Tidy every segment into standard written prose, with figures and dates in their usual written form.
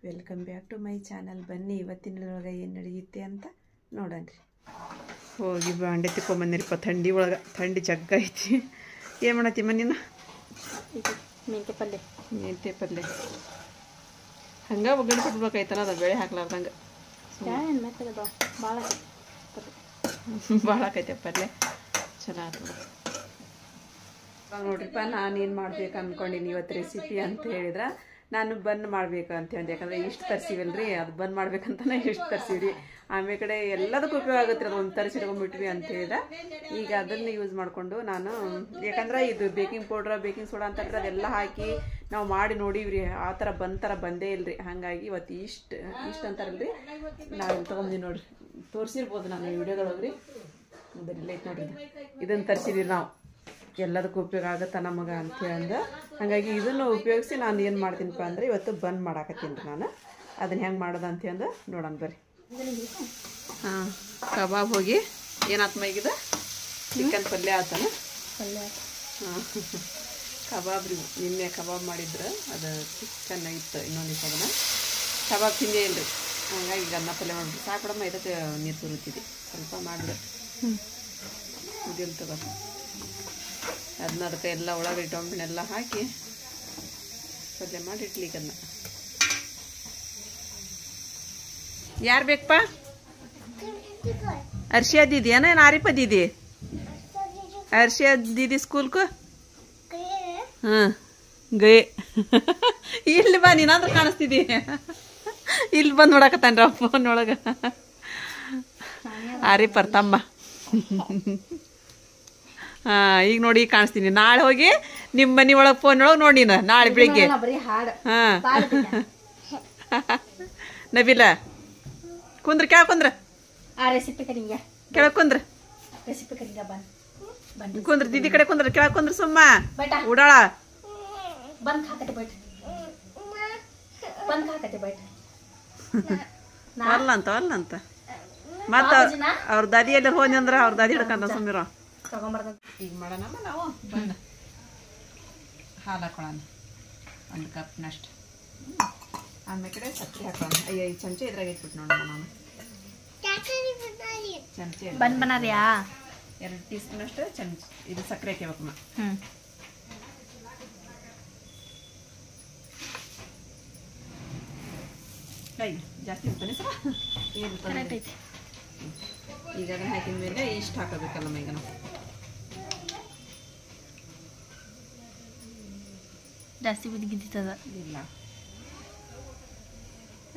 Welcome back to my channel. ಬನ್ನಿ ಇವತ್ತಿನೊಳಗೆ ಏನು ನಡೆಯುತ್ತೆ ಅಂತ ನೋಡೋಣ್ರಿ. ಹೋಗಿ ಬಾಂಡೆ ತಿಕ್ಕೊಂಬಂದಿರಪ್ಪ. ಥಂಡಿ ಒಳಗೆ ಥಂಡಿ ಜಗ್ಗ ಐತಿ. ಏನು ಮಾಡತ್ತಿ ಮನಿನ? ಮೆಂತೆ ಪಲ್ಯ. ಮೆಂತೆ ಪಲ್ಯ ಹಂಗೆ ಒಗ್ಗರಣೆ ಕೊಟ್ಬಿಡ್ಬೇಕಾಯ್ತಲ್ಲ, ಅದು ಬೇಳೆ ಹಾಕ್ಲಾರ್ದಂಗೆ. ಭಾಳ ಆಕೈತೆ ಪಲ್ಯ, ಚಲೋ ಆಯ್ತು ನೋಡ್ರಿಪ್ಪ. ನಾನೇನು ಮಾಡ್ಬೇಕು ಅಂದ್ಕೊಂಡಿನಿ ಇವತ್ತು ರೆಸಿಪಿ ಅಂತ ಹೇಳಿದ್ರೆ, ನಾನು ಬನ್ ಮಾಡ್ಬೇಕು ಅಂತ ಹೇಳಿ. ಯಾಕಂದರೆ ಇಷ್ಟು ತರಿಸಿವಲ್ರಿ, ಅದು ಬನ್ ಮಾಡ್ಬೇಕಂತಲೇ ಇಷ್ಟು ತರಿಸಿವ್ರಿ. ಆಮೇಲೆ ಕಡೆ ಎಲ್ಲದಕ್ಕೂ ಉಪಯೋಗ ಆಗುತ್ತೆ ಅದು. ಒಂದು ತರಿಸಿಟ್ಕೊಂಡ್ಬಿಟ್ವಿ ಅಂತ ಹೇಳಿದ್ರೆ ಈಗ ಅದನ್ನು ಯೂಸ್ ಮಾಡಿಕೊಂಡು ನಾನು, ಯಾಕಂದ್ರೆ ಇದು ಬೇಕಿಂಗ್ ಪೌಡ್ರ್ ಬೇಕಿಂಗ್ ಸೋಡಾ ಅಂತ ಅದೆಲ್ಲ ಹಾಕಿ ನಾವು ಮಾಡಿ ನೋಡಿವ್ರಿ, ಆ ಥರ ಬಂದೇ ಇಲ್ರಿ. ಹಾಗಾಗಿ ಇವತ್ತು ಇಷ್ಟು ಅಂತಾರಲ್ರಿ, ನಾವು ತೊಗೊಂಡು ನೋಡ್ರಿ, ತೋರಿಸಿರ್ಬೋದು ನಾನು ವಿಡಿಯೋದೊಳಗ್ರಿ. ಅದೆಲ್ಲ ಐತೆ ನೋಡ್ರಿ, ಇದನ್ನು ತರಿಸಿದ್ವಿ ನಾವು, ಎಲ್ಲದಕ್ಕೂ ಉಪಯೋಗ ಆಗುತ್ತಾ ನಮಗೆ ಅಂತೇಳಿ. ಹಾಗಾಗಿ ಇದನ್ನು ಉಪಯೋಗಿಸಿ ನಾನು ಏನು ಮಾಡ್ತೀನಪ್ಪ ಅಂದರೆ ಇವತ್ತು ಬನ್ ಮಾಡಾಕತ್ತೀನಿ ರೀ ನಾನು. ಅದನ್ನು ಹೆಂಗೆ ಮಾಡೋದು ಅಂತಂದು ನೋಡೋಣ ಬರ್ರಿ. ಹಾಂ, ಕಬಾಬ್ ಹೋಗಿ ಏನಾಯ್ತು ಮೈಗಿದ ಚಿಕನ್ ಪಲ್ಯ ಆತನ ಪಲ್ಯ. ಹಾಂ, ಕಬಾಬ್ ರೀ. ನಿನ್ನೆ ಕಬಾಬ್ ಮಾಡಿದ್ರೆ ಅದು ಚಿಕನ್ ಇತ್ತು. ಇನ್ನೊಂದು ದಿವಸ ಅದನ್ನು ಕಬಾಬ್ ತಿಂದೇ ಇಲ್ರಿ. ಹಾಗಾಗಿ ಈಗ ಅನ್ನ ಪಲ್ಯ ಮಾಡಿಬಿಟ್ಟು ಸಾಕೊಡಮ್ಮ. ಇದಕ್ಕೆ ನೀರು ಸುರುತ್ತಿದ್ದೆ ಸ್ವಲ್ಪ ಮಾಡಿದ್ರೆ ಉದಿಲ್ ತಗೋದು. ಅದನ್ನ ಅದಕ್ಕೆ ಎಲ್ಲ ಒಳಗಡೆ ಟೊಂಬಿನೆಲ್ಲ ಹಾಕಿ ಪಲ್ಯ ಮಾಡಿ ಇಡ್ಲಿಕ್ಕೆ ಅದನ್ನ. ಯಾರು ಬೇಕಪ್ಪ? अर्शिया दीदी है ना, आरिफा दीदी? अर्शिया दीदी स्कूल को हाँ गए. ಇಲ್ಲಿ ಬಾ, ನೀನಾದ್ರೂ ಕಾಣಿಸ್ತಿದ್ದಿ. ಇಲ್ಲಿ ಬಂದು ನೋಡಕತ್ತಾನ್ರ ಫೋನ್ ಒಳಗೆ. ಆರಿಫರ್ ತಮ್ಮ. ಹಾಂ, ಈಗ ನೋಡಿ ಈಗ ಕಾಣಿಸ್ತೀನಿ. ನಾಳೆ ಹೋಗಿ ನಿಮ್ಮ ಮನೆ ಒಳಗೆ ಫೋನ್ ಒಳಗೆ ನೋಡಿ ನಾಳೆ ಬೆಳಿಗ್ಗೆ. ಹಾಂ ನಬಿಲ ಕುಂದ್ರ, ಕೆಳಗೆ ಕುಂದ್ರ, ಕೆಳಗೆ ಕುಂದ್ರ, ಕುಂದ್ರ, ದೀದಿ ಕಡೆ ಕುಂದ್ರ, ಕೆಳಗೆ ಕುಂದ್ರ, ಸುಮ್ಮ ಉಡಾಳ. ಅಲ್ಲಂತ ಮತ್ತ ಅವ್ರ ದಾದಿ ಎಲ್ಲ ಹೋಗಿ ಅಂದ್ರ ಅವ್ರ ದಾದಿ ಹಿಡ್ಕಂತ ಸುಮ್ಮಿರೋ. ಈಗ ಮಾಡೋಣಮ್ಮ ನಾವು. ಬಣ್ಣ ಹಾಲು ಹಾಕೊಳ್ಳೋಣ ಒಂದು ಕಪ್ನಷ್ಟು. ಆಮೇಲೆ ಕಡೆ ಸಕ್ಕರೆ ಹಾಕೋಣ. 5 ಚಮಚ ಇದ್ರಾಗ ಇಟ್ಬಿಟ್ಟು ನೋಡೋಣ ನಾನು. ಚಮಚ ಬನ್ ಬನಾರ್ಯಾ 2 ಟೀ ಸ್ಪೂನ್ ಅಷ್ಟು ಚಮಚ ಇದು ಸಕ್ಕರೆ ಹಾಕಬೇಕಮ್ಮ. ಜಾಸ್ತಿ ಇರ್ತಾನೆ ಸರ ಈಗ ಅದನ್ನ ಹಾಕಿದ ಮೇಲೆ ಇಷ್ಟು ಹಾಕಬೇಕಲ್ಲಮ್ಮ. ಈಗ ನಾವು ಜಾಸ್ತಿ ಬಿದ್ದಿತ್ತದ ಇಲ್ಲ,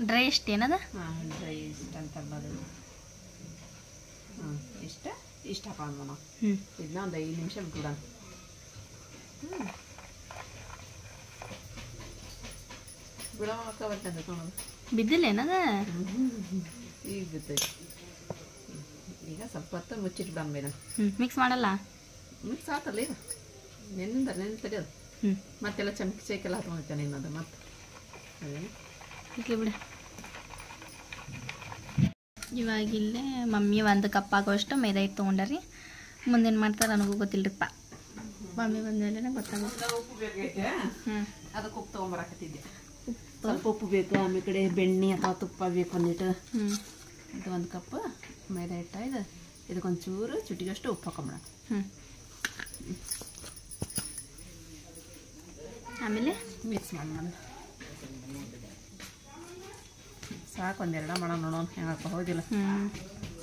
ಡ್ರೈ ಇಷ್ಟ ಏನದ? ಹಾಂ, ಡ್ರೈ ಇಷ್ಟ ಅಂತಲ್ಲ. ಹಾಂ, ಇಷ್ಟ ಹಾಕೋಣ ನಾವು. ಇದನ್ನ ಒಂದು 5 ನಿಮಿಷ ಬಿಟ್ಬಿಡೋಣ. ಬಿಡೋಕ ಬರ್ತದೆ ತೊಗೊಳೋದು. ಬಿದ್ದಿಲ್ಲ ಏನದ? ಈಗ ಬಿದ್ದೈತಿ. ಈಗ ಸ್ವಲ್ಪ ಹೊತ್ತು ಮುಚ್ಚಿಟ್ಬಿಡೋಣ ಬೇಡ. ಮಿಕ್ಸ್ ಮಾಡಲ್ಲ? ಮಿಕ್ಸ್ ಆತಲ್ಲ ಈಗ. ನೆನೆ ತಡೆಯೋದು. ಮತ್ತೆಲ್ಲ ಚಮಚಕ್ಕೆಲ್ಲ ಹಾಕೊಂಡ್ತಾನೆ ಇನ್ನದು ಮತ್ತೆ ಅದೇ ಬಿಡ. ಇವಾಗಿಲ್ಲೇ ಮಮ್ಮಿ 1 ಕಪ್ ಆಗೋಷ್ಟು ಮೈದಾ ಹಿಟ್ಟು ತೊಗೊಂಡಾರಿ. ಮುಂದೇನು ಮಾಡ್ತಾರೆ ನನಗೂ ಗೊತ್ತಿಲ್ಲರಿಪ್ಪ. ಮಮ್ಮಿ ಬಂದಮೇಲೆ ಗೊತ್ತಾಗುತ್ತೆ. ಉಪ್ಪು ಬೇಕೈತೆ, ಅದಕ್ಕೆ ಉಪ್ಪು ತೊಗೊಂಬರಾಕತ್ತಿದ್ದೆ. ಸ್ವಲ್ಪ ಉಪ್ಪು ಬೇಕು. ಆಮೇಲೆ ಕಡೆ ಬೆಣ್ಣೆ ಅಥವಾ ತುಪ್ಪ ಬೇಕು ಒಂದಿಟ್ಟು. ಇದು 1 ಕಪ್ ಮೈದಾ ಹಿಟ್ಟು. ಇದಕ್ಕೊಂಚೂರು ಚುಟಿಗಷ್ಟು ಉಪ್ಪು ಹಾಕೊಂಬಿಡ. ಆಮೇಲೆ ಮಿಕ್ಸ್ ಮಾಡೋಣ. ಸಾಕು, 1-2 ಮಾಡೋಣ ನೋಡೋಣ ಹೆಂಗೆ ಹೋದಿಲ್ಲ.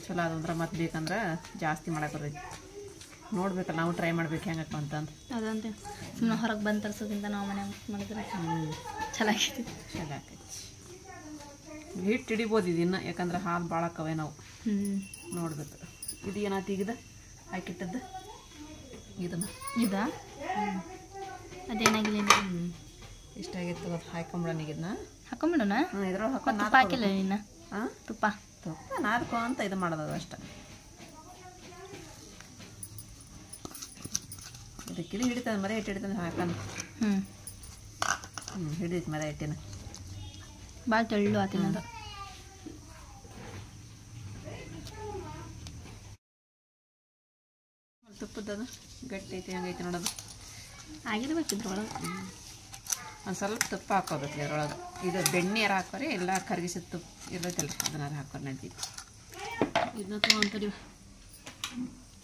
ಚಲೋ ಅದಂದ್ರೆ ಮತ್ತೆ ಬೇಕಂದ್ರೆ ಜಾಸ್ತಿ ಮಾಡಕ್ಕೆ ಬರ್ತೈತಿ. ನೋಡ್ಬೇಕಲ್ಲ, ನಾವು ಟ್ರೈ ಮಾಡ್ಬೇಕು ಹೆಂಗಪ್ಪ ಅಂತಂದು. ಅದಂತೆ ಸುಮ್ಮನೆ ಹೊರಗೆ ಬಂದು ತರಿಸೋದ್ರಿಂದ ನಾವು ಮನೆ ಮಾಡಿದ್ರೆ ಚಲೋ ಆಕೈತಿ. ಚಲೋ ಆಕೈತಿ. ಹಿಟ್ಟು ಹಿಡಿಬೋದು ಇದನ್ನು, ಯಾಕಂದ್ರೆ ಹಾಲು ಭಾಳ ಹಾಕವೆ ನಾವು. ನೋಡ್ಬೇಕು. ಇದು ಏನಾಯ್ತು ಈಗಿದ ಹಾಕಿಟ್ಟದ್ದು ಇದನ್ನು ಇದ ಅದೇನಾಗಿಲ್ಲ. ಇಷ್ಟ ಆಗಿತ್ತು. ಅದು ಹಾಕೊಂಬಿಡೋಣ. ಈಗ ಇದನ್ನ ಹಾಕೊಂಬಿಡೋಣ. ಇದ್ರೊಳಗೆ ಹಾಕೊಂಡು ತುಪ್ಪ ಹಾಕಿಲ್ಲ ನೀನು? ಹಾಂ, ತುಪ್ಪ ನಾದ್ಕೊ ಅಂತ ಇದು ಮಾಡೋದು ಅಷ್ಟೆ. ಇದಕ್ಕೆ ಇದು ಹಿಡಿತದೆ, ಮರ ಹಿಟ್ಟು ಹಿಡಿತಂದ್ರೆ ಹಾಕೊಂಡು. ಹಿಡಿದೈತೆ ಮರ ಹಿಟ್ಟಿನ. ಭಾಳ ತೆಳ್ಳು ಆತಿನದು. ತುಪ್ಪದದು ಗಟ್ಟಿ ಐತಿ, ಹಂಗೈತೆ ನೋಡೋದು. ಆಗಿರ್ಬೇಕಿದ್ರೊಳಗೆ. ಒಂದು ಸ್ವಲ್ಪ ತುಪ್ಪ ಹಾಕೋಬೇಕು ಅದ್ರೊಳಗೆ. ಇದು ಬೆಣ್ಣೆಯಾರ ಹಾಕೋರಿ ಎಲ್ಲ ಕರಗಿಸಿದ ತುಪ್ಪ ಇರ್ತೈತಲ್ರಿ ಅದನ್ನಾರು ಹಾಕೋರಿ ನಡೀತಿ. ಇದನ್ನ ತೊಗೊಂತೀವಿ.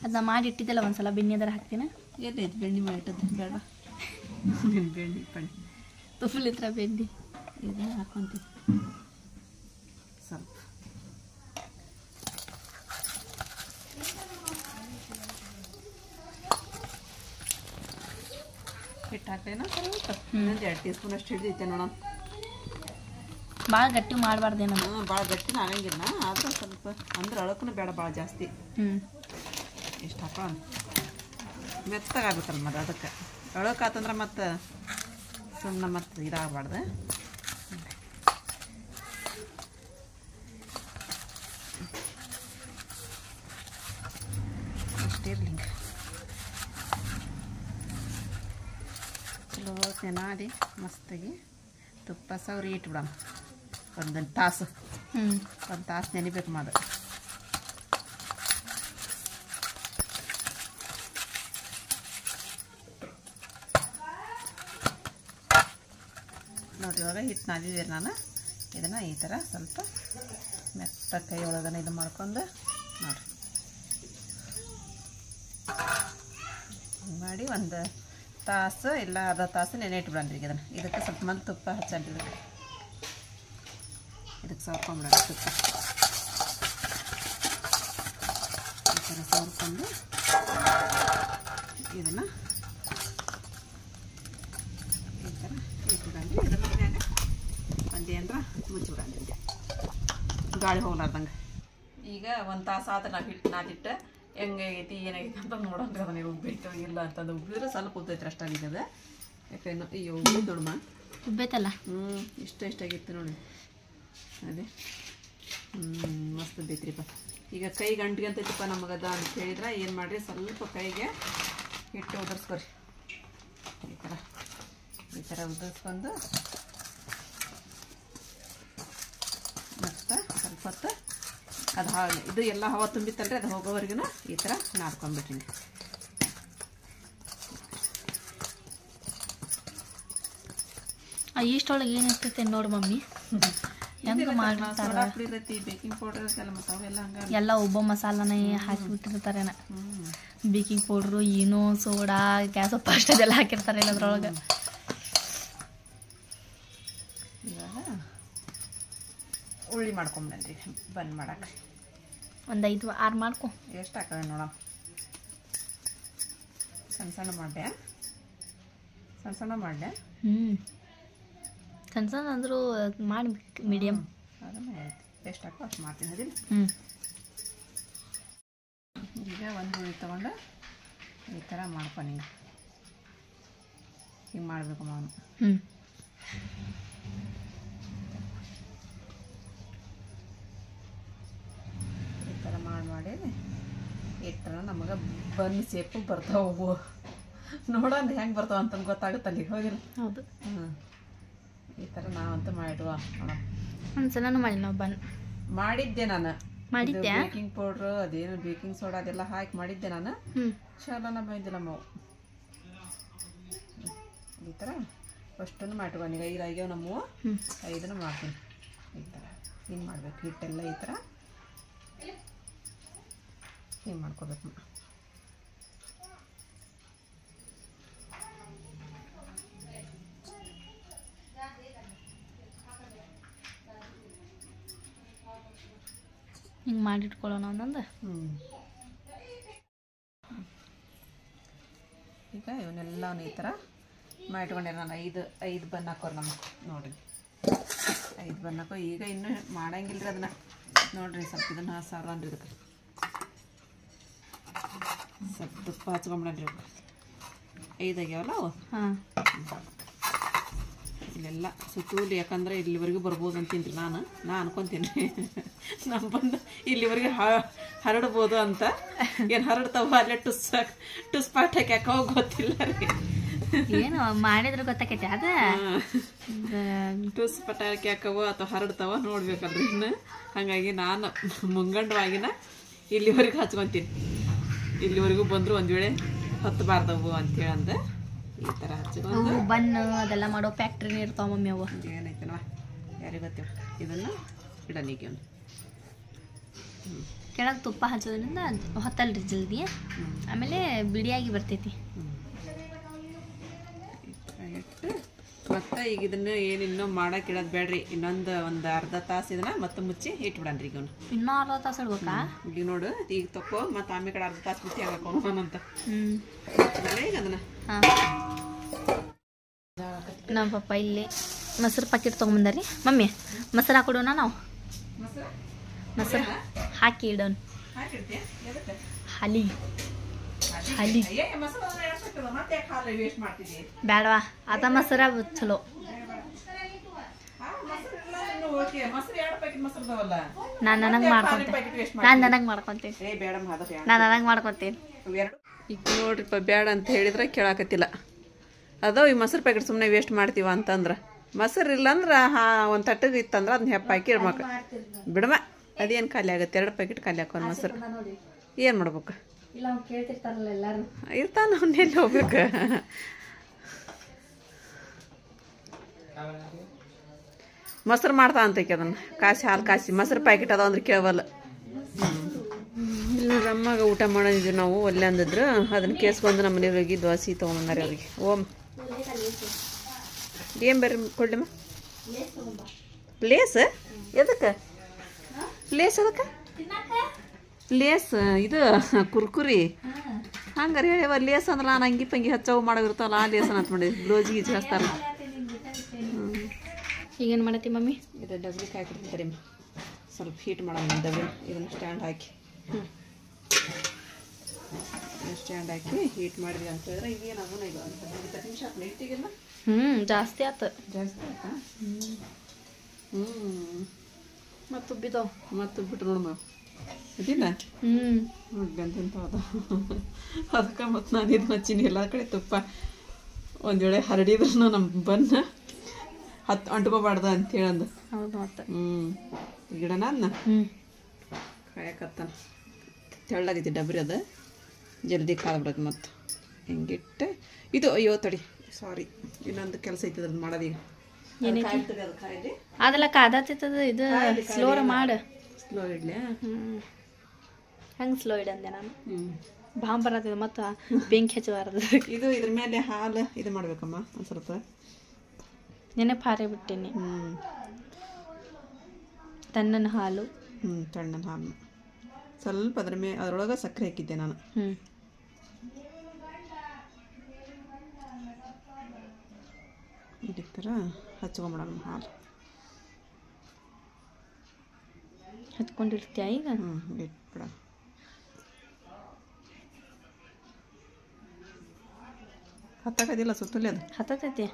ಅದನ್ನ ಮಾಡಿ ಇಟ್ಟಿದ್ದಲ್ಲ ಒಂದ್ಸಲ ಬೆಣ್ಣೆ ಅದರ ಹಾಕ್ತೀನಿ. ಎಲ್ಲಿ ಇದು ಬೆಣ್ಣೆ ಮಾಡಿಟ್ಟದ್ದು ಬೇಡ ಬೆಣ್ಣೆ ಪಣ್ಣೆ ತುಪ್ಪಲಿತ್ರ ಬೆಣ್ಣೆ ಇದನ್ನ ಹಾಕ್ಕೊಂತೀವಿ ಸ್ವಲ್ಪ. ಹಿಟ್ಟು ಹಾಕ್ಲೇನ ಸ್ವಲ್ಪ ಇನ್ನೊಂದು 2 ಟೀ ಸ್ಪೂನ್ ಅಷ್ಟು ಹಿಡಿದೈತೆ ನೋಡೋಣ. ಭಾಳ ಗಟ್ಟಿ ಮಾಡಬಾರ್ದೇನ. ಭಾಳ ಗಟ್ಟಿನ ಆಗಂಗಿಲ್ಲ, ಆದ್ರೆ ಸ್ವಲ್ಪ ಅಂದ್ರೆ ಅಳಕ್ಕೂ ಬೇಡ ಭಾಳ ಜಾಸ್ತಿ. ಎಷ್ಟು ಹಾಕೋಣ ಮೆತ್ತಗಾಗ್ಬೇಕಲ್ಲ ಮತ್ತೆ. ಅದಕ್ಕೆ ಅಳಕಾತಂದ್ರೆ ಮತ್ತು ಸುಮ್ಮನೆ ಮತ್ತು ಇದಾಗಬಾರ್ದು. ಅಷ್ಟಿರ್ಲಿ ಚಲೋ ಚೆನ್ನಾಗಿ ಮಸ್ತಾಗಿ ತುಪ್ಪ ಸವರಿ ಇಟ್ಬಿಡೋಣ. ಒಂದು ತಾಸು ನೆನಿಬೇಕು ಮಾಡು. ನೋಡಿ ಇವಾಗ ಹಿಟ್ಟು ನಾದಿದೆ ನಾನು. ಇದನ್ನು ಈ ಥರ ಸ್ವಲ್ಪ ಮೆತ್ತ ಕೈ ಒಳಗನೆ ಇದು ಮಾಡ್ಕೊಂಡು ನೋಡಿ ಮಾಡಿ ಒಂದು ತಾಸು ಇಲ್ಲ ಅರ್ಧ ತಾಸು ನೆನೆ ಇಟ್ಬಿಡೋಣ. ಈಗ ಇದಕ್ಕೆ ಸ್ವಲ್ಪ ಮಂದಿ ತುಪ್ಪ ಹಚ್ಚಂತ ಇದಕ್ಕೆ ಸವರ್ಕೊಂಡ್ಬಿಡೋಣ. ತುಪ್ಪ ಈ ಥರ ಸವರ್ಕೊಂಡು ಇದನ್ನು ಈ ಥರ ಇಟ್ಬಿಡಂದ್ರೆ ಇದ್ರ ಮೇಲೆ ಒಂದು ಏನರ ಮುಚ್ಚಿಬಿಡಂದ್ರೆ ಗಾಳಿ ಹೋಗ್ಲಾರ್ದಂಗೆ. ಈಗ ಒಂದು ತಾಸು ಆದ್ರೆ ನಾವು ಹಿಟ್ಟು ನಾದಿಟ್ಟು ಹೆಂಗಾಗೈತಿ ಏನಾಗೈತಿ ಅಂತ ನೋಡೋಂಗೆ ಅದ. ನೀವು ಉಬ್ಬಿಟ್ಟು ಇಲ್ಲ ಅಂತಂದು ಉಬ್ಬಿದ್ರೆ ಸ್ವಲ್ಪ ಉದ್ದೈತ್ರಿ ಅಷ್ಟಾಗಿದೆ. ಯಾಕಂದ್ರೆ ಅಯ್ಯೋ ದೊಡ್ಡಮ್ಮ ಉಬ್ಬೈತಲ್ಲ. ಇಷ್ಟಾಗಿತ್ತು ನೋಡಿ. ಅದೇ ಮಸ್ತ್ ಬೇತ್ರಿಪ್ಪ. ಈಗ ಕೈ ಗಂಟಿಗೆ ಅಂತೈತಿಪ್ಪ ನಮಗದ ಅಂತ ಹೇಳಿದ್ರೆ ಏನು ಮಾಡಿರಿ, ಸ್ವಲ್ಪ ಕೈಗೆ ಹಿಟ್ಟು ಉದುರಿಸ್ಕೊರಿ. ಈ ಥರ ಉದುರಿಸ್ಕೊಂಡು ಮತ್ತು ಸ್ವಲ್ಪ ಹೊತ್ತು ಅದು ಇದು ಎಲ್ಲ ಹವಾ ತುಂಬಿತ್ತಲ್ರಿ, ಅದು ಹೋಗೋವರೆಗೂ ಈ ಥರ ನಾದ್ಕೊಂಡ್ಬಿಟ್ಟಿನಿ. ಇಷ್ಟೊಳಗೆ ಏನಿರ್ತೈತೆ ನೋಡಿ ಮಮ್ಮಿ, ಹೆಂಗೆ ಮಾಡಿರ್ತಾರೆ. ಬೇಕಿಂಗ್ ಪೌಡರ್ ಎಲ್ಲ ಮತ್ತು ಅವೆಲ್ಲ ಹಂಗೆ ಎಲ್ಲ ಒಬ್ಬ ಮಸಾಲನ ಹಾಕಿಬಿಟ್ಟಿರ್ತಾರೇನ. Baking powder, Eno, soda, gas ಉಪ್ಪು ಅಷ್ಟೆಲ್ಲ ಹಾಕಿರ್ತಾರೆ ಅದ್ರೊಳಗೆ. ಇವಾಗ ಉಳ್ಳಿ ಮಾಡ್ಕೊಂಬಂದ್ರಿ ಬಂದ್ ಮಾಡಕ್ಕೆ. ಒಂದು 5-6 ಮಾಡ್ಕೊ. ಎಷ್ಟು ಹಾಕವೆ ನೋಡ. ಸಣ್ಣ ಸಣ್ಣ ಮಾಡಲೆ ಸಣ್ಣ ಮಾಡಲೆ. ಸಣ್ಣ ಸಣ್ಣ ಅಂದರೂ ಮಾಡಿ ಮೀಡಿಯಮ್. ಅದನ್ನು ಎಷ್ಟು ಹಾಕೋ ಅಷ್ಟು ಮಾಡ್ತೀನಿ ಅದಿಲ್ಲ. ಈಗ ಒಂದು ಉಳ್ಳಿ ತೊಗೊಂಡು ಈ ಥರ ಮಾಡ್ಕೊಂಡು ಹಿಂಗೆ ಮಾಡಬೇಕು ಮಾವನು. ಈ ಥರ ಮಾಡಿ ಇಟ್ಟರೆ ನಮಗೆ ಬನ್ ಸೇಪು ಬರ್ತಾವು. ನೋಡೋಣ ಹೆಂಗೆ ಬರ್ತಾವ ಅಂತಂದು ಗೊತ್ತಾಗುತ್ತಲ್ಲಿ, ಹೋಗಿಲ್ಲ. ಹೌದು. ಈ ಥರ ನಾವಂತೂ ಮಾಡಿಡುವ. ಒಂದ್ಸಲನೂ ಮಾಡಿ ನಾವು ಮಾಡಿದ್ದೆ ನಾನು. ಮಾಡಿದ್ದೆ ಬೇಕಿಂಗ್ ಪೌಡ್ರು ಅದೇನು ಬೇಕಿಂಗ್ ಸೋಡಾ ಅದೆಲ್ಲ ಹಾಕಿ ಮಾಡಿದ್ದೆ ನಾನು. ಚಲೋನ ಬಂದಿಲ್ಲ ನಾವು. ಈ ಥರ ಫಸ್ಟನ್ನು ಮಾಡಿಟ್ಕೊಂಡು ಈಗ 5 ಆಗ್ಯಾವ ನಮ್ಮವು. 5 ಮಾಡ್ತೀನಿ. ಈ ಥರ ಹಿಂಗೆ ಮಾಡ್ಬೇಕು. ಹಿಟ್ಟೆಲ್ಲ ಈ ಥರ ಹಿಂಗೆ ಮಾಡ್ಕೋಬೇಕು. ಹಿಂಗೆ ಮಾಡಿಟ್ಕೊಳ್ಳೋಣ ಒಂದೊಂದು. ಈಗ ಇವನ್ನೆಲ್ಲವನ್ನ ಈ ಥರ ಮಾಡಿಟ್ಕೊಂಡೆ ನಾನು. 5 ಬನ್ ಹಾಕೋರು ನಮಗೆ ನೋಡಿರಿ. 5 ಬನ್ ಹಾಕೋ. ಈಗ ಇನ್ನೂ ಮಾಡಂಗಿಲ್ಲ ರೀ ಅದನ್ನು. ನೋಡಿರಿ ಸ್ವಲ್ಪ ಇದನ್ನು ಸಾರನ್ರಿ. ಇದಕ್ಕೆ ಸ್ವಲ್ಪ ತುಪ್ಪ ಹಚ್ಕೊಂಬಿಡ್ರಿ. 5 ಆಗ್ಯಾವಲ್ಲ ಅವು. ಇಲ್ಲೆಲ್ಲ ಸುತ್ತೂಲಿ, ಯಾಕಂದ್ರೆ ಇಲ್ಲಿವರೆಗೂ ಬರ್ಬೋದು ಅಂತೀನಿ ನಾನು ಅನ್ಕೊತೀನಿ. ನಮ್ಮ ಬಂದು ಇಲ್ಲಿವರೆಗೆ ಹರಡ್ಬೋದು ಅಂತ. ಏನು ಹರಡ್ತಾವ ಅಲ್ಲೇ ಟುಸ್ಪಾಟ್ ಹಾಕಿ ಹೋಗಿ ಗೊತ್ತಿಲ್ಲ ರೀ. ಏನು ಮಾಡಿದ್ರೆ ಗೊತ್ತಾಕೈತಿ ಅದ. ಟುಸ್ ಪಟಾಕಿ ಹಾಕವ ಅಥವಾ ಹರಡ್ತಾವ ನೋಡ್ಬೇಕಲ್ರಿ ಇನ್ನು. ಹಾಗಾಗಿ ನಾನು ಮುಂಗಂಡವಾಗಿನ ಇಲ್ಲಿವರೆಗೂ ಹಚ್ಕೊತೀನಿ. ಇಲ್ಲಿವರೆಗೂ ಬಂದರೂ ಒಂದು ವೇಳೆ ಹತ್ತಬಾರ್ದವು ಅಂತೇಳಿ ಅಂದೆ ಈ ಥರ ಹಚ್ಕೊಂಡು ಅವು ಬನ್ನು ಅದೆಲ್ಲ ಮಾಡೋ ಫ್ಯಾಕ್ಟ್ರಿನೇ ಇರ್ತಾವ ಮಮ್ಮಿ ಅವು. ಏನೈತನವ ಯಾರಿಗೆ ಗೊತ್ತಿವ. ಇದನ್ನು ಇಡಲಿಕ್ಕೆ ಒಂದು ಕೆಳಗೆ ತುಪ್ಪ ಹಚ್ಚೋದ್ರಿಂದ ಹೊತ್ತಲ್ರಿ ಜಲ್ದಿ, ಆಮೇಲೆ ಬಿಡಿಯಾಗಿ ಬರ್ತೈತಿ. ಇಟ್ಟು ಮತ್ತು ಈಗ ಇದನ್ನು ಏನಿನ್ನೂ ಮಾಡಕ್ಕೆ ಇಡೋದು ಬೇಡ್ರಿ. ಒಂದು ಅರ್ಧ ತಾಸು ಇದನ್ನ ಮತ್ತೆ ಮುಚ್ಚಿ ಇಟ್ಬಿಡನ್ರಿ. ಈಗ ಇನ್ನೂ ಅರ್ಧ ತಾಸು ಇಡ್ಬೇಕಾ? ಈಗ ನೋಡು ಈಗ ತಕ್ಕೋ ಮತ್ತು ಆಮೇಲೆ ಕಡೆ ಅರ್ಧ ತಾಸು ಬಿಟ್ಟು ಹಾಕೋಣ ಅಂತ. ಈಗ ಅದನ್ನ ನಮ್ಮ ಪಪ್ಪ ಇಲ್ಲಿ ಮೊಸರು ಪ್ಯಾಕೆಟ್ ತೊಗೊಂಬಂದಾರಿ. ಮಮ್ಮಿ ಮೊಸರು ಹಾಕೊಡೋಣ ನಾವು. ಮೊಸರು ಹಾಕಿ ಇಡೋಣ. ಹಾಲಿ ಹಾಲಿ ಬೇಡವಾ? ಅದ ಮೊಸರ ಚಲೋ. ನಾನು ನನಗೆ ಮಾಡ್ಕೊಂತೀನಿ. ಈಗ ನೋಡ್ರಿಪ್ಪ ಬೇಡ ಅಂತ ಹೇಳಿದ್ರೆ ಕೇಳಾಕತ್ತಿಲ್ಲ. ಅದೋ ಈ ಮೊಸರು ಪ್ಯಾಕೆಟ್ ಸುಮ್ಮನೆ ವೇಸ್ಟ್ ಮಾಡ್ತೀವ ಅಂತಂದ್ರೆ, ಮೊಸರು ಇಲ್ಲಂದ್ರೆ ಒಂದು ತಟ್ಟಗೆ ಇತ್ತಂದ್ರೆ ಅದನ್ನ ಹೆಪ್ಪಾಕಿ ಇಡ್ಬೇಕು. ಬಿಡಮ್ಮ ಅದೇನು ಖಾಲಿ ಆಗುತ್ತೆ. 2 ಪ್ಯಾಕೆಟ್ ಖಾಲಿ ಹಾಕೋದು ಮೊಸರು ಏನು ಮಾಡ್ಬೇಕು? ಇರ್ತಾನ ಅವನ್ನೆಲ್ಲಿ ಹೋಗ್ಬೇಕು. ಮೊಸರು ಮಾಡ್ತಾ ಅಂತೈಕೆ ಅದನ್ನು ಕಾಸಿ ಹಾಲು ಕಾಸಿ ಮೊಸರು ಪ್ಯಾಕೆಟ್ ಅದ ಅಂದ್ರೆ ಕೇಳವಲ್ಲ. ಇಲ್ಲಿ ನಮ್ಮಗ ಊಟ ಮಾಡೋದಿದ್ವಿ ನಾವು. ಒಲ್ಲೆ ಅಂದಿದ್ರು ಅದನ್ನ ಕೇಸ್ಕೊಂಡು ನಮ್ಮ ಮನೆಯವ್ರಿಗೆ ದೋಸೆ ತೊಗೊಂಬಂದಾರೆ ಅವ್ರಿಗೆ. ಓಮ್ ಏನು ಬರ್ರಿ ಕೊಡ್ಲಿಮ್ಮ ಪ್ಲೇಸ್ ಎದಕ್ಕೆ? ಪ್ಲೇಸ್ ಅದಕ್ಕೆ ಲೇಸ್ ಇದು ಕುರ್ಕುರಿ ಹಂಗಾರೆ ಹೇಳಿವ. ಲೇಸ್ ಅಂದ್ರೆ ನಾನು ಅಂಗಿ ಪಂಗಿ ಹಚ್ಚವು ಮಾಡೋಗಿರ್ತಾವಲ್ಲ ಆ ಲೇಸ್ ಅಂತ ಮಾಡಿ ಬ್ಲೌಸ್ ಗೀಜ್ ಹಚ್ತಾರ. ಈಗೇನು ಮಾಡತ್ತಿ ಮಮ್ಮಿ? ಇದು ಡಬ್ರಿ ಹಾಕಿರ್ತಾರೆ ಸ್ವಲ್ಪ ಹೀಟ್ ಮಾಡೋಣ. ಡಬ್ರಿ ಇದನ್ನು ಸ್ಟ್ಯಾಂಡ್ ಹಾಕಿ ಸ್ಟ್ಯಾಂಡ್ ಹಾಕಿ ಹೀಟ್ ಮಾಡಿದ್ವಿ ಅಂತ ಹೇಳಿದ್ರೆ ಈಗೇನು ಅದನ್ನ ಇದು 20 ನಿಮಿಷ ಆಯ್ತು ಇಟ್ಟಿಗೆಲ್ಲ. ಜಾಸ್ತಿ ಆಯ್ತು. ಜಾಸ್ತಿ ಆಯ್ತಾ? ಮತ್ತು ಉಬ್ಬಿದಾವ. ಮತ್ತು ಉಬ್ಬಿಟ್ಟು ನೋಡಮ್ಮ ಇದಿಲ್ಲ ಗಂತಿಂತ ಅದು. ಅದಕ್ಕೆ ಮತ್ತು ನಾನು ಇದು ಹಚ್ಚೀನಿ ಎಲ್ಲ ಕಡೆ ತುಪ್ಪ. ಒಂದು ವೇಳೆ ಹರಡಿದ್ರು ನಮ್ಮ ಬನ್ನ ಅಂಟ್ಕೋಬಾರ್ದ ಅಂತೇಳಂದು. ಹೌದು ಮತ್ತು ಗಿಡನ ಅದನ್ನ ಕಾಯಕತ್ತಾನ ತೆಳ್ಳಾಗೈತಿ ಡಬ್ರಿ. ಅದು ಜಲ್ದಿ ಕಾದ್ಬಿಡೋದು. ಮತ್ತು ಹಿಂಗಿಟ್ಟು ಇದು ಅಯ್ಯೋ ತಡಿ ಸಾರಿ ಇನ್ನೊಂದು ಕೆಲಸ ಐತಿ ಅದ್ರದ್ದು ಮಾಡೋದೀಗ. ಅದೆಲ್ಲ ಕಾದತ್ತದ. ಇದು ಸ್ಲೋರ ಮಾಡು. ಸ್ಲೋ ಇಡ್ಲಿ. ಹಂಗೆ ಸ್ಲೋ ಇಡಂದೆ ನಾನು. ಬಾಂಬ್ ಬರತ್ತದ ಮತ್ತು ಬೆಂಕಿ ಹಚ್ಚಬಾರದು. ಇದು ಇದ್ರ ಮೇಲೆ ಹಾಲು ಇದು ಮಾಡ್ಬೇಕಮ್ಮ ಒಂದು ಸ್ವಲ್ಪ. ನೆನಪು ಹಾರೇ ಬಿಟ್ಟೇನಿ. ತಣ್ಣನ ಹಾಲು. ತಣ್ಣನ ಹಾಲು ಸ್ವಲ್ಪ ಅದರೊಳಗೆ ಸಕ್ಕರೆ ಹಾಕಿದ್ದೆ ನಾನು. ಈ ಥರ ಹಚ್ಕೊಂಬಿಡೋಣ ಹಾಲು. ಹಚ್ಕೊಂಡಿರ್ತೀಯ ಈಗ? ಇಟ್ಬಿಡ. ಹತ್ತಕದಿಲ್ಲ ಸುತ್ತಲೇ ಅದು ಹತ್ತೈತಿ.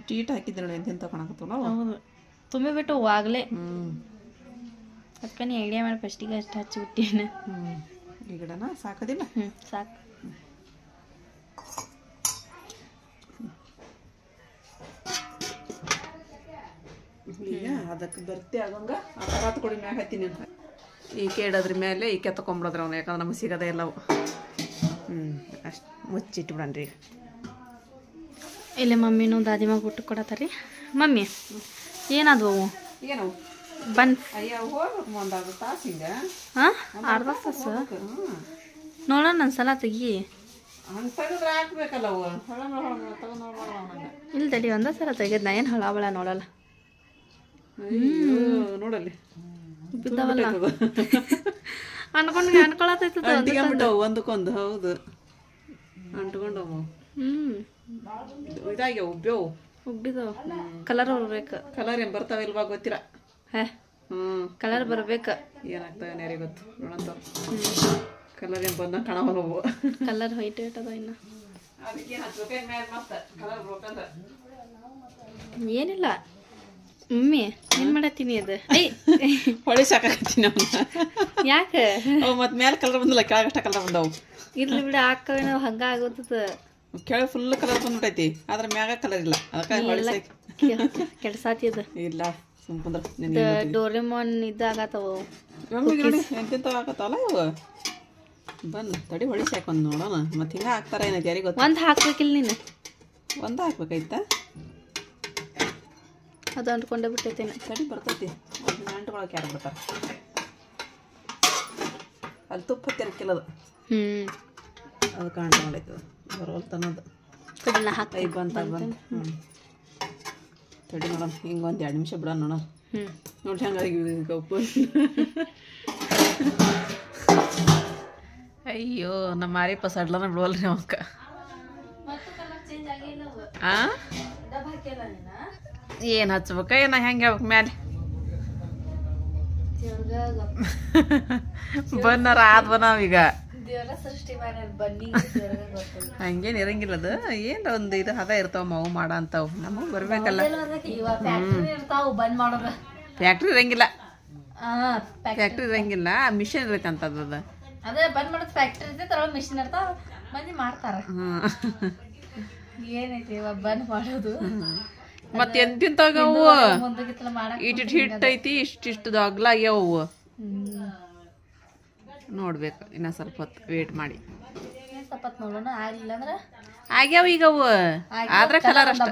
ಟೀಟ್ ಹಾಕಿದ್ದೆ ನೋಡಿ ಎಂತೆಂತ ಕಾಣಕತ್ತಲ್ಲ. ಹೌದು ತುಂಬಿ ಬಿಟ್ಟು ಆಗಲೇ. ಅದಕ್ಕೆ ನೀ ಐಡಿಯಾ ಮಾಡಿ ಫಸ್ಟಿಗೆ ಅಷ್ಟು ಹಚ್ಚಿಬಿಟ್ಟೇನೆ. ಈ ಗಿಡನ ಸಾಕೋದಿಲ್ಲ. ಸಾಕು. ಈಗ ಅದಕ್ಕೆ ಬರ್ತಿ ಆಗಂಗ ಆ ಪರಾತ್ ಕೊಡಿ ಮ್ಯಾಗ ಹತ್ತೀನಿ ಅಂತ ಈ ಕೇಳೋದ್ರ ಮೇಲೆ ಈ ಕೆತ್ತಕೊಂಬಿಡೋದ್ರ ಅವನು. ಯಾಕಂದ್ರೆ ನಮಗೆ ಸಿಗೋದೇ ಎಲ್ಲವು. ಅಷ್ಟು ಮುಚ್ಚಿಟ್ಬಿಡನ್ರಿ. ಈಗ ಇಲ್ಲೇ ಮಮ್ಮಿನೂ ದಾದಿಮಾಗ ಊಟ ಕೊಡತ್ತಾರಿ. ಮಮ್ಮಿ ಏನಾದವು? ಏನವು ಬನ್? ಅಯ್ಯ ಹೋಗ್ಬೇಕು ಒಂದು ಅರ್ಧ ತಾಸು. ಹಿಂಗೆ ಅರ್ಧ ತಾಸು ನೋಡೋಣ ಒಂದ್ಸಲ ತೆಗಿ. ಹಂಗೆ ತೆಗೆದ್ರೆ ಹಾಕ್ಬೇಕಲ್ಲ ಅವು. ಇಲ್ಲಿ ತಡಿ ಒಂದೇ ಸಲ ತೆಗೆದ್. ನಾ ಏನು ಹಳಬಳ ನೋಡಲ್ಲ. ನೋಡಲ್ಲಿ ಬಿದ್ದಾವಲ್ಲ ಅಂಟ್ಕೊಂಡ್ಬಿಟ್ಟವು ಒಂದಕ್ಕೊಂದು. ಹೌದು ಅಂಟ್ಕೊಂಡವು. ಇದಾಗ್ಯಾವ ಉಬ್ಬೇವು ಉಬ್ಬಿದಾವ. ಕಲರ್ ಬರ್ಬೇಕು. ಕಲರ್ ಏನು ಬರ್ತಾವಿಲ್ವಾ ಗೊತ್ತಿಲ್ಲ. ಕಲರ್ ಬರ್ಬೇಕು. ಏನಾಗ್ತವೆ ಯಾರಿಗೆ ಗೊತ್ತು. ನೋಡಂತ ಕಲರ್ ಏನು ಬಂದಂಗೆ ಕಾಣವಲ್ಲವು. ಕಲರ್ ವೈಟ್ ಅದ ಇನ್ನು. ಏನಿಲ್ಲ ಮಮ್ಮಿ ಏನ್ ಮಾಡತ್ತೀನಿ? ಅದು ಹೊಳಿ ಸಾಕಾಕತ್ತೀನಿ ಅವನ್ನ. ಯಾಕೆ? ಅವು ಮತ್ತೆ ಮೇಲೆ ಕಲರ್ ಬಂದಿಲ್ಲ, ಕೆಳಗಷ್ಟ ಕಲರ್ ಬಂದವು. ಇರ್ಲಿ ಬಿಡ, ಹಾಕವೇನೋ ಹಂಗ ಆಗೋತದ. ಕೆಳಗೆ ಫುಲ್ ಕಲರ್ ಬಂದ್ಬಿಟ್ಟೈತಿ, ಆದ್ರೆ ಮ್ಯಾಗ ಕಲರ್ ಇಲ್ಲ. ಅದಕ್ಕೆ ಕೆಡ್ಸಾತಿ ಅದು. ಇಲ್ಲ ಸುಂಪಂದ್ರ ಡೋರೆಮೋನ್ ಇದಾಗತ್ತವು. ಎಂತೆಂತ ಆಗತ್ತಲ್ಲ ಇವು. ಬನ್ನ ತಡಿ ಹೊಳಿಸಿ ಹಾಕೊಂಡ್ ನೋಡೋಣ ಮತ್ತೆ ಹಿಂಗೆ ಹಾಕ್ತಾರ ಏನೈತಿ ಯಾರಿಗೆ ಗೊತ್ತ. ಒಂದು ಹಾಕ್ಬೇಕಿಲ್ಲ ನೀನು ಒಂದು ಹಾಕ್ಬೇಕಾಯ್ತಾ ಅದು ಅಂಟ್ಕೊಂಡೇ ಬಿಟ್ಟೈತೇನೆ. ತಡಿ ಬರ್ತೈತಿ ಅಂಟ್ಕೊಳಕ್ಕೆ ಯಾರು ಬರ್ತಾರೆ ಅಲ್ಲಿ ತುಪ್ಪ ತೆರಕಿಲ್ಲದು ಅದು ಕಾಣ್ಕೊಂಡೈತದ ಬರೋಲ್ ತನ್ನದು ಕೈ ಬಂತ ಬಂತು. ತಡಿ ನೋಡೋಣ ಹಿಂಗೆ ಒಂದು 2 ನಿಮಿಷ ಬಿಡೋಣ ನೋಡೋಣ. ನೋಡಿ ಹಂಗಾಗಿ ಕಪ್ಪು ಅಯ್ಯೋ ನಮ್ಮ ಮಾರಿಪ್ಪ ಸಡ್ಲನ ಬಿಡವಲ್ರಿ ಅವಕ್ಕ. ಏನು ಹಚ್ಬೇಕ ಏನ ಹೆಂಗೆ ಆಗ್ಬೇಕು ಮ್ಯಾಲೆ ಬನ್ನಾರ ಆದ್ವ ನಾವೀಗ ಹಂಗೇನು ಇರಂಗಿಲ್ಲ ಅದು ಏನು ಒಂದು ಇದು ಹದ ಇರ್ತಾವ ಮಾವು ಮಾಡ ಅಂತಾವು ನಮಗ್ ಬರ್ಬೇಕಲ್ಲ. ಫ್ಯಾಕ್ಟ್ರಿ ಇರಂಗಿಲ್ಲ ಫ್ಯಾಕ್ಟ್ರಿ ಇರಂಗಿಲ್ಲ ಮಿಷನ್ ಇರ್ಬೇಕಂತದ ಅದೇ ಬಂದ್ ಮಾಡೋದು ಫ್ಯಾಕ್ಟ್ರಿ ಇರ್ತೈತೆ ಅದ್ರೊಳಗೆ ಮಿಷಿನ್ ಇರ್ತಾವ ಮಂದಿ ಮಾಡ್ತಾರ. ಏನೈತಿ ಬಂದ್ ಮಾಡೋದು ಮತ್ತೆ ಎಂತಿಂತಾಗ ಅವು ಇಷ್ಟಿಟ್ಟು ಹಿಟ್ಟು ಐತಿ ಇಷ್ಟಿಷ್ಟು ಅಗ್ಲ ಆಗ್ಯಾವ ಅವು. ನೋಡ್ಬೇಕು ಇನ್ನ ಸ್ವಲ್ಪ ಹೊತ್ತು ವೇಟ್ ಮಾಡಿ ಸ್ವಲ್ಪ ಹೊತ್ತು ನೋಡೋಣ. ಆಗ್ಲಿಲ್ಲ ಅಂದ್ರೆ ಆಗ್ಯಾವ ಈಗ ಅವು ಆದ್ರೆ ಕಲರ್ ಅಷ್ಟ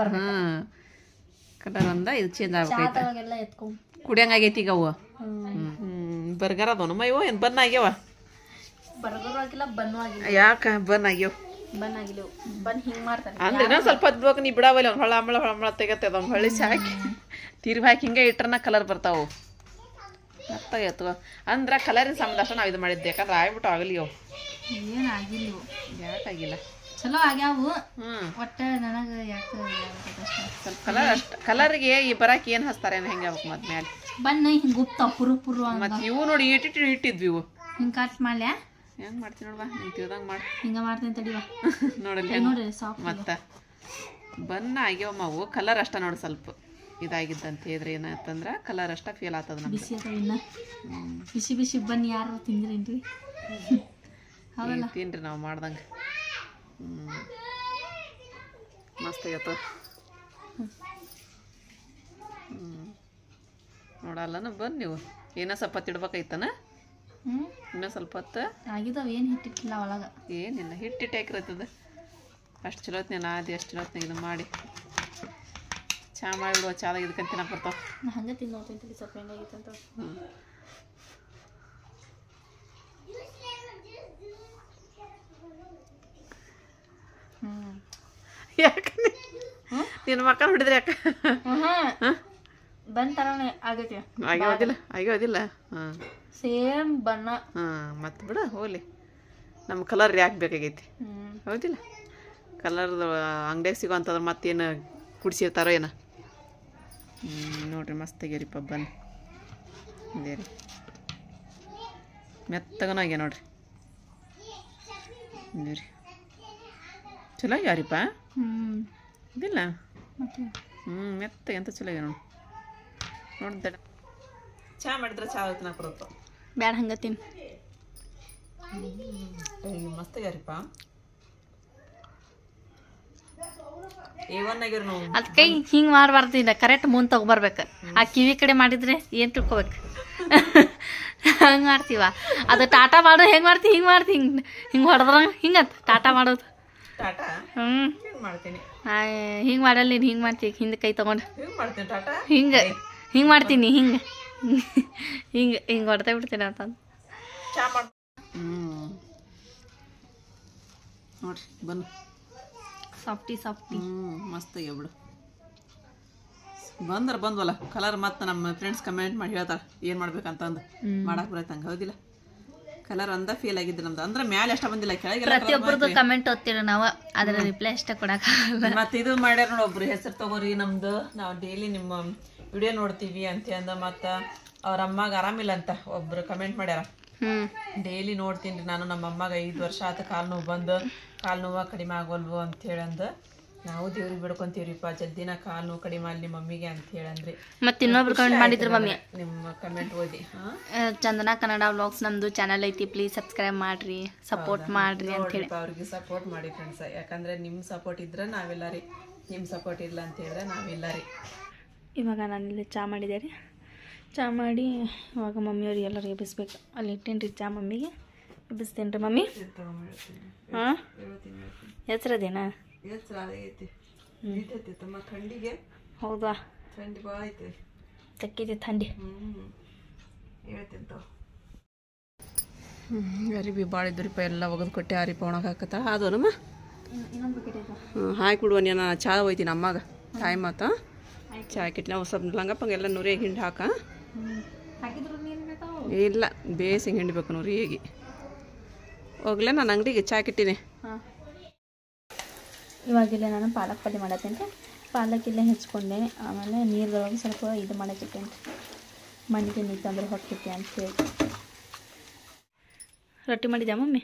ಕಲರ್ ಒಂದ ಇದು ಚೇಂಜ್ ಆಗ್ಬೇಕು. ಕುಡಿಯಂಗ ಆಗೈತಿ ಈಗ ಅವು. ಬರ್ಗರ್ ಅದವನಮ್ಮ ಇವು ಏನು ಬನ್ ಆಗ್ಯಾವ ಬರ್ಗರು ಆಗಿಲ್ಲ ಬನ್ನು ಆಗಿಲ್ಲ. ಯಾಕ ಬನ್ ಆಗ್ಯಾವ ಬನ್ ಆಗಿಲ್ಲ ಬನ್ ಹಿಂಗ್ ಮಾಡ್ತಾರೆ ಅಂದ್ರೆ ಇನ್ನೊಂದ್ ಸ್ವಲ್ಪ ಹೊತ್ತು ನೀ ಬಿಡಾವಲ್ಲ ಅವ್ನು ಹೊಳ ತೆಗತ್ತೆ ಅದೊಂದು ಹೊಳಿಸಿ ಹಾಕಿ ತಿರ್ವಿ ಹಾಕಿ ಹಿಂಗೆ ಇಟ್ರನ ಕಲರ್ ಬರ್ತಾವು. ಮತ್ತಾಗೈತು ಅಂದ್ರೆ ಕಲರಿನ ಸಂಬಂಧ ಅಷ್ಟ ನಾವು ಇದು ಮಾಡಿದ್ದೆ ಯಾಕಂದ್ರೆ ಆಗ್ಬಿಟ್ಟು ಆಗಲಿ ಅವು ಏನಾಗಿಲ್ಲ ಯಾಕಾಗಿಲ್ಲ ಚಲೋ ಆಗ್ಯಾವು. ಒಟ್ಟೆ ನನಗೆ ಯಾಕೆ ಸ್ವಲ್ಪ ಕಲರ್ ಅಷ್ಟ ಕಲರ್ಗೆ ಈ ಬರಾಕಿ ಏನು ಹಚ್ತಾರೆ ಹೆಂಗೆ ಆಗ್ಬೇಕು ಮತ್ತೆ ಮ್ಯಾಲೆ ಬಣ್ಣ ಹಿಂಗೆ ಗುಪ್ತಾವ ಪುರು ಪುರು ಮತ್ತೆ ಇವು ನೋಡಿ ಇಟ್ಟಿದ್ವಿ ಇವು ಹಿಂಗೆ ಕಟ್ ಮಾಡ್ಲ್ಯಾ ಹೆಂಗೆ ಮಾಡ್ತೀನಿ ನೋಡ್ವಾ ಹಿಂಗೆ ತಿಳ್ದಂಗೆ ಮಾಡಿ ಹಿಂಗೆ ಮಾಡ್ತೀನಿ ತಡಿವಾ ನೋಡಲ್ಲ ನೋಡಿ ಸಾಫ್ಟ್ ಮತ್ತೆ ಬನ್ನ ಆಗ್ಯಾವ ಮಾವು ಕಲರ್ ಅಷ್ಟ ನೋಡಿ ಸ್ವಲ್ಪ ಇದಾಗಿದ್ದಂತ ಹೇಳಿದ್ರೆ ಏನಂತಂದ್ರೆ ಕಲರ್ ಅಷ್ಟ ಫೇಲ್ ಆಗ್ತದ ನಮ್ಗೆ. ಬಿಸಿ ಅದಾವ ಇನ್ನ ಬಿಸಿ ಬಿಸಿ ಬನ್ನಿ ಯಾರು ತಿಂದ್ರೇನ್ರಿ ಹೌದಲ್ಲ ತಿನ್ರಿ ನಾವು ಮಾಡ್ದಂಗೆ ಮಸ್ತ್ ಆಗತ್ತ. ನೋಡಲ್ಲನ ಬನ್ನಿ ನೀವು ಏನೋ ಸ್ವಲ್ಪ ಹೊತ್ತು ಇಡ್ಬೇಕೈತನ ಇನ್ನೂ ಸ್ವಲ್ಪ ಹೊತ್ತು ಆಗಿದಾವ ಏನು ಹಿಟ್ಟಿಟ್ಟಿಲ್ಲ ಒಳಗೆ ಏನಿಲ್ಲ ಹಿಟ್ಟಿಟ್ಟು ಹಾಕಿರತ್ತದ ಅಷ್ಟು ಚಲೋ ಹೊತ್ನ ನಾದಿ ಅಷ್ಟು ಚಲೋ ಹೊತ್ನಾಗ ಇದು ಮಾಡಿ ಚಾ ಮಾಡಿಬಿಡುವ ಚಾದಾಗ ಇದಕ್ಕಂತ ತಿನ್ನಕ್ಕೆ ಬರ್ತಾವ. ನಾ ಹಂಗೆ ತಿಂದು ನೋಡ್ತೀನಿ ಸ್ವಲ್ಪ ಹೆಂಗಾಗಿತ್ತು ಅಂತ. ಯಾಕೆ ನಿನ್ನ ಮಕ್ಕ ಹೊಡಿದ್ರಿ ಯಾಕೆ ಬನ್ ತರನೇ ಆಗೈತಿ ಆಗ್ಯಾವದಿಲ್ಲ ಹಾಂ ಸೇಮ್ ಬಣ್ಣ ಹಾಂ ಮತ್ತೆ ಬಿಡ ಹೋಗ್ಲಿ ನಮ್ಮ ಕಲರ್ ಯಾಕೆ ಬೇಕಾಗೈತಿ ಹೌದಿಲ್ಲ ಕಲರ್ದು ಅಂಗಡಿಯಾಗ ಸಿಗೋಂಥದ್ರ ಮತ್ತೇನು ಕುಡಿಸಿರ್ತಾರೋ ಏನೋ. ನೋಡ್ರಿ ಮಸ್ತ್ ಆಗ್ಯಾರಿಪ್ಪ ಬನ್ ಇದೇ ರೀ ಮೆತ್ತಗನೂ ಆಗ್ಯ ನೋಡ್ರಿ ಇದೇ ರೀ ಚಲೋ ಆಗ್ಯಾರಿಪ್ಪ ಇದಿಲ್ಲ ಮೆತ್ತ ಎಂತ ಚಲೋ ಆಗ್ಯ ನೋಡಿ ನೋಡ್ದ ಚಾ ಮಾಡಿದ್ರೆ ಚಾ ತಿನ್ನಕ್ಕೆ ಬರುತ್ತೆ ಬ್ಯಾಡ ಹಂಗೆ ತಿನ್ ಮಸ್ತ್ ಆಗ್ಯಾರಿಪ್ಪ ಏವನ್ನಾಗ್ಯಾರ ನಾವು ಅದಕ್ಕೆ ಹಿಂಗೆ ಮಾಡಬಾರ್ದಿಲ್ಲ ಕರೆಕ್ಟ್ ಮುಂದೆ ತಗೊಬರ್ಬೇಕು. ಆ ಕಿವಿ ಕಡೆ ಮಾಡಿದ್ರೆ ಏನು ತಿಳ್ಕೊಬೇಕು ಹಂಗೆ ಮಾಡ್ತೀವ ಅದು ಟಾಟಾ ಮಾಡು ಹೆಂಗೆ ಮಾಡ್ತಿ ಹಿಂಗೆ ಮಾಡ್ತಿ ಹಿಂಗೆ ಹೊಡೆದ್ರ ಹಿಂಗಂತ ಟಾಟಾ ಮಾಡೋದು ಮಾಡ್ತೀನಿ ಹಿಂಗೆ ಮಾಡಲ್ಲ ನೀನು ಹಿಂಗೆ ಮಾಡ್ತಿ ಹಿಂದೆ ಕೈ ತೊಗೊಂಡು ಮಾಡ್ತೀನಿ ಟಾಟಾ ಹಿಂಗೆ ಮಾಡ್ತೀನಿ ಹಿಂಗೆ ಹಿಂಗೆ ಹೊಡ್ತಾ ಬಿಡ್ತೀನಿ ಅಂತಂದು ಚಾ ಮಾಡಿ ನೋಡ್ರಿ ಬನ್ನಿ ಸಾಫ್ಟಿ ಮಸ್ತ್ ಆಗ್ಯಾವ ಬಿಡು ಬಂದ್ವಲ್ಲ ಕಲರ್ ಮತ್ತೆ ನಮ್ಮ ಫ್ರೆಂಡ್ಸ್ ಕಮೆಂಟ್ ಮಾಡಿ ಹೇಳ್ತಾರೆ ಏನು ಮಾಡ್ಬೇಕಂತಂದು ಮಾಡಕ್ಕೆ ಬರತ್ತಂಗೆ ಹೌದಿಲ್ಲ ಕಲರ್ ಒಂದ ಫೇಲ್ ಆಗಿದ್ದು ನಮ್ದು ಅಂದ್ರೆ ಮ್ಯಾಲೆ ಅಷ್ಟ ಬಂದಿಲ್ಲ ಕೆಳಗೆ ಪ್ರತಿಯೊಬ್ಬರದು ಕಮೆಂಟ್ ಓದ್ತೀರ ನಾವು ಅದರ ರಿಪ್ಲೈ ಅಷ್ಟೇ ಕೊಡಕ್ಕಾಗಲ್ಲ. ಮತ್ತೆ ಇದು ಮಾಡ್ಯಾರ ನೋಡಿ ಒಬ್ರು ಹೆಸರು ತಗೋರಿ ನಮ್ದು ನಾವು ಡೈಲಿ ನಿಮ್ಮ ವಿಡಿಯೋ ನೋಡ್ತೀವಿ ಅಂತ ಅಂದ ಮತ್ತು ಅವ್ರ ಅಮ್ಮಗೆ ಆರಾಮಿಲ್ಲ ಅಂತ ಒಬ್ರು ಕಮೆಂಟ್ ಮಾಡ್ಯಾರ. ಡೈಲಿ ನೋಡ್ತೀನಿ ನಾನು ನಮ್ಮ ಅಮ್ಮಗೆ 5 ವರ್ಷ ಆತ ಕಾಲು ನೋವು ಬಂದು ಕಾಲು ನೋವು ಕಡಿಮೆ ಆಗೋಲ್ವು ಅಂತ ಹೇಳಂದು ನಾವು ದೇವ್ರಿಗೆ ಬಿಡ್ಕೊಂತೀವ್ರಿಪ್ಪ ಜಲ್ದಿನ ಕಾಲು ನೋವು ಕಡಿಮೆ ಅಲ್ಲಿ ಮಮ್ಮಿಗೆ ಅಂತ ಹೇಳಂದ್ರಿ. ಮತ್ತೆ ಇನ್ನೊಬ್ರು ಕಮೆಂಟ್ ಮಾಡಿದ್ರು ಮಮ್ಮಿ ನಿಮ್ಮ ಕಮೆಂಟ್ ಓದಿ ಚಂದನಾ ಕನ್ನಡ ವ್ಲಾಗ್ಸ್ ನಮ್ದು ಚಾನಲ್ ಐತಿ ಪ್ಲೀಸ್ ಸಬ್ಸ್ಕ್ರೈಬ್ ಮಾಡ್ರಿ ಸಪೋರ್ಟ್ ಮಾಡ್ರಿ ಅಂತ ಹೇಳಿ ಅವ್ರಿಗೆ ಸಪೋರ್ಟ್ ಮಾಡಿ ಫ್ರೆಂಡ್ಸ್ ಯಾಕಂದ್ರೆ ನಿಮ್ಮ ಸಪೋರ್ಟ್ ಇದ್ರೆ ನಾವೆಲ್ಲ ರೀ ನಿಮ್ಮ ಸಪೋರ್ಟ್ ಇಲ್ಲ ಅಂತ ಹೇಳಿದ್ರೆ ನಾವಿಲ್ಲ ರೀ. ಇವಾಗ ನಾನಿಲ್ಲಿ ಚಹಾ ಮಾಡಿದೆ ರೀ ಚಹಾ ಮಾಡಿ ಇವಾಗ ಮಮ್ಮಿಯವ್ರಿಗೆ ಎಲ್ಲರಿಗೆ ಎಬ್ಬಿಸ್ಬೇಕು ಅಲ್ಲಿ ಇಟ್ಟೇನು ರೀ ಚಹಾ ಮಮ್ಮಿಗೆ ಎಬ್ಬಿಸ್ತೇನೆ ರೀ ಮಮ್ಮಿ. ಹಾಂ ಹೆಸ್ರದೇನಾ? ಹೌದಾ? ಥಂಡಿ ಭಾಳ ಐತೆ. ತಕ್ಕಿದೆ ಥಂಡಿ. ಅರಿಬಿ ಭಾಳ ಇದ್ರಿಪ್ಪ ಎಲ್ಲ ಒಗದು ಕೊಟ್ಟೆ ಅರಿಪ ಒಣಗ ಹಾಕತ್ತ ಅದನಮ್ಮ. ಇನ್ನೊಂದು ಬಕೆಟ್ ಐತೆ. ಹಾಕಿ ಬಿಡುವ ನಾನು ಚಾ ಹೋಯ್ತೀನಿ ಅಮ್ಮಾಗ ಟೈಮ್ ಆತ. ಚಾ ಹಾಕಿಟ್ಟು ನಾವು ಸ್ವಲ್ಪ ಲಂಗಪ್ಪಂಗೆ ಎಲ್ಲ ನುರಿಯಾಗಿ ಹಿಂಡಿ ಹಾಕ. ಹಾಕಿದ್ರು ನೀರು ಬೇಕಾವು? ಇಲ್ಲ ಬೇಸಿಗೆ ಹಿಂಡಬೇಕು ನುರಿಯಾಗಿ. ಹೋಗ್ಲೇ ನಾನು ಅಂಗಡಿಗೆ ಚಾ ಹಾಕಿಟ್ಟಿನಿ. ಹಾಂ ಇವಾಗಿಲ್ಲ ನಾನು ಪಾಲಕ್ ಪಲ್ಯ ಮಾಡತ್ತೇನೆ ರೀ. ಪಾಲಕ್ಕಿಲ್ಲೇ ಹೆಚ್ಕೊಂಡೆ. ಆಮೇಲೆ ನೀರದೊಳಗೆ ಸ್ವಲ್ಪ ಇದು ಮಾಡಕ್ಕಿಟ್ಟೇನೆ ರೀ. ಮಣ್ಣಿಗೆ ನಿಂತಂದ್ರೆ ಹೊಟ್ಟಿಟ್ಟೆ ಅಂತೇಳಿ. ರೊಟ್ಟಿ ಮಾಡಿದ್ಯಾ ಮಮ್ಮಿ?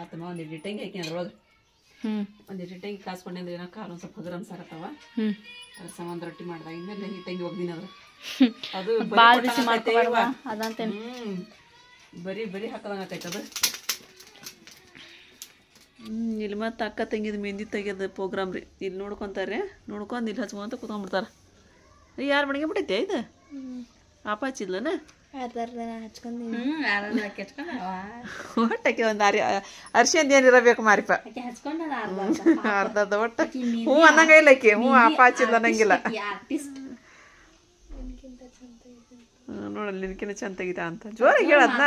ಆತಮ್ಮ ಒಂದಿಟ್ಟು ಇಟ್ಟಂಗಿ ಹಾಕಿ ಅದ್ರೊಳಗೆ. ಒಂದಿಟ್ಟು ಇಟ್ಟಂಗಿ ಕಾಸ್ಕೊಂಡೆ ಅಂದ್ರೆ ಏನೋ ಖಾರ ಒಂದು ಸ್ವಲ್ಪ ಹಗರ ಅನ್ಸಾಕತ್ತವ. ಅದ್ರ ಸಂಬಂಧ ರೊಟ್ಟಿ ಮಾಡ್ದ. ಇನ್ಮೇಲೆ ಇಟ್ಟಂಗಿ ಒಗ್ದಿನ ಅದ್ರ ಅದು ಭಾಳ ಬಿಸಿ ಮಾಡ್ಕೋಬಾರ್ದ ಅದಂತೇನೆ. ಬರೀ ಹಾಕದಂಗ ಆಕೈತೆ ಅದು. ಇಲ್ಲಿ ಮತ್ತೆ ಅಕ್ಕ ತಂಗಿದ ಮೆಹಂದಿ ತೆಗಿಯೋದು ಪ್ರೋಗ್ರಾಮ್ ರೀ. ಇಲ್ಲಿ ನೋಡ್ಕೊತಾರೆ, ನೋಡ್ಕೊಂಡು ಇಲ್ಲಿ ಹಚ್ಕೊಂತ ಕೂತ್ಕೊಂಡ್ಬಿಡ್ತಾರ. ಯಾರು ಮನೆಗೆ ಬಿಟ್ಟೈತೆ ಇದು? ಪಾಪ ಹಚ್ಚಿದ್ಲನ ಒಟ್ಟಕ್ಕೆ ಒಂದು ಅರ್ಶಿಂದ ಏನಿರಬೇಕು ಮಾರಿಪ ಅರ್ಧದ ಒಟ್ಟ ಹ್ಞೂ ಅನ್ನಂಗ ಇಲ್ಲ ಆಕಿ. ಹ್ಞೂ ಅಪ್ಪ ಹಚ್ಚಿದ್ಲ ಅನ್ನಂಗಿಲ್ಲ. ನೋಡಲ್ಲ ನಿನ್ಕಿನ ಚಂದ ತೆಗಿತಾ ಅಂತ ಜೋರಾಗಿ ಹೇಳದ್ನ.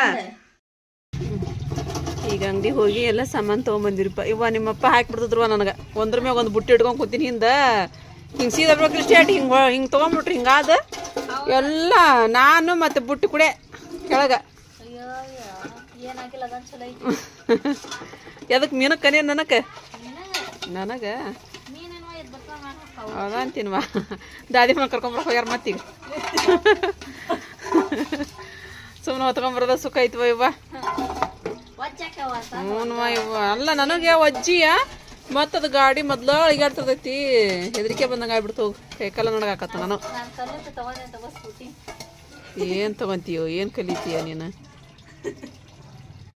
ಈಗ ಅಂಗಡಿ ಹೋಗಿ ಎಲ್ಲ ಸಾಮಾನು ತೊಗೊಂಬಂದಿರಪ್ಪ. ಇವ ನಿಮ್ಮಪ್ಪ ಹಾಕಿಬಿಡ್ತಿದ್ರು ನನಗೆ. ಒಂದ್ರ ಮ್ಯಾಗ ಒಂದು ಬುಟ್ಟಿ ಇಟ್ಕೊಂಡು ಕೂತೀನಿ ಹಿಂದೆ. ಹಿಂಗೆ ಸೀದಾ ಬರ್ಬೇಕು ಸ್ಟೇಟ್ ಹಿಂಗೆ ತೊಗೊಂಡ್ಬಿಟ್ರಿ. ಹಿಂಗಾದ ಎಲ್ಲ ನಾನು ಮತ್ತು ಬುಟ್ಟಿ ಕುಡೆ ಕೆಳಗೆ. ಎದಕ್ಕೆ ಮೀನಕ್ಕೆ ಕನೇ ನನಗೆ ಹೌದಾ ಅಂತೀನ್ವಾ. ದಾದಿ ಮನೆ ಕರ್ಕೊಂಬರಕ್ಕೆ ಹೋಗ್ಯಾರ ಮತ್ತೀಗ. ಸುಮ್ಮನೆ ಹೊತ್ಕೊಂಬರದ ಸುಖ ಐತ್ವ ಇವ. ಹ್ಞೂ ಇವ ಅಲ್ಲ ನನಗೆ ಅಜ್ಜಿಯ ಮತ್ತದು ಗಾಡಿ ಮೊದ್ಲು ಅಳಿಗಾಡ್ತದೈತಿ. ಹೆದರಿಕೆ ಬಂದಂಗೆ ಆಗ್ಬಿಡ್ತು. ಕೈಕಾಲ ನಡಗಾಕತ್ತ ನಾನು. ಏನು ತಗೊಂತೀಯೋ ಏನು ಕಲಿತೀಯೋ ನೀನು?